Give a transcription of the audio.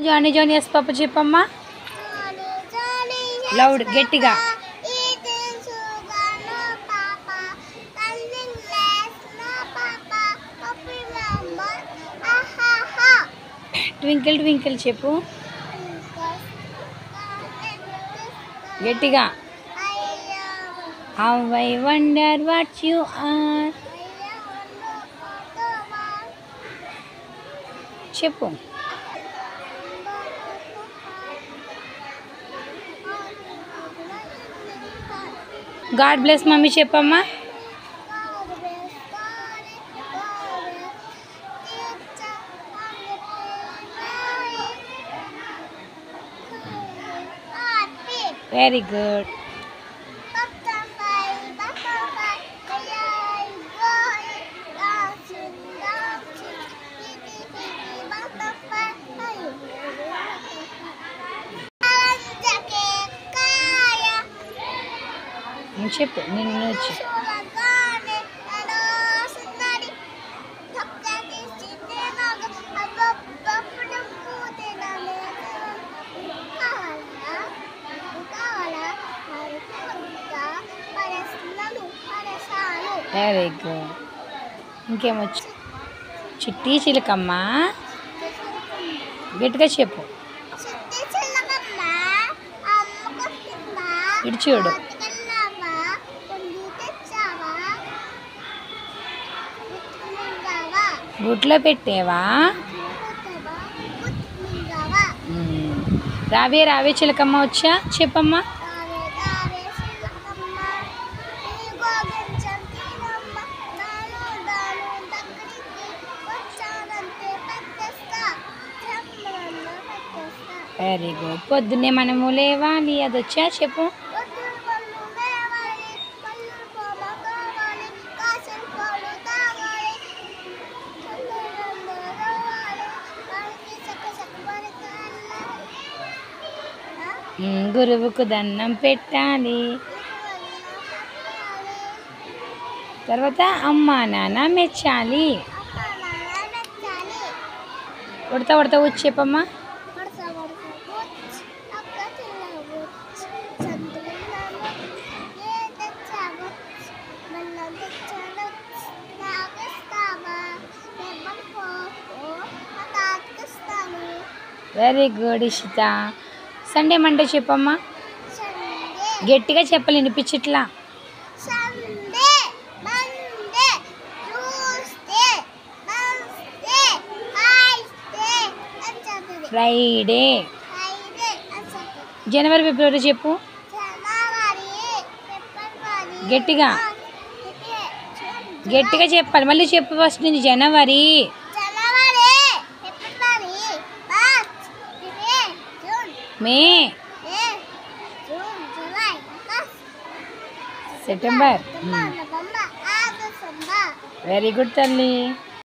Johnny Johnny yes papa చెప్పమ్మా loud గట్టిగా. Twinkle twinkle చెప్పు గట్టిగా. How I wonder what you are. చెప్పు. గాడ్ బ్లెస్ మమ్మీ చెప్పమ్మా. Very good. చెప్పు నిన్ను వచ్చి వెరీ గుడ్. ఇంకేమొచ్చు చిట్టి చిలకమ్మ గట్టిగా చెప్పు. ఇటు చూడు. గుట్లో పెట్టేవా. రావే రావే చిలకమ్మ వచ్చా చెప్పమ్మా. Very good. పొద్దున్నే మనము లేవాలి అది వచ్చా చెప్పు. గురువుకు దండం పెట్టాలి. తర్వాత అమ్మా నాన్న మెచ్చాలి. ఉడతా ఉడతా వచ్చి చెప్పమ్మా. Very good Ishita. Sunday Monday చెప్పమ్మా. గట్టిగా చెప్పాలి వినిపించట్లా. ఫ్రైడే. జనవరి ఫిబ్రవరి చెప్పు గట్టిగా. గట్టిగా చెప్పాలి మళ్ళీ చెప్పు ఫస్ట్ నుంచి. జనవరి, మే, సెప్టెంబర్. వెరీ గుడ్ తల్లి.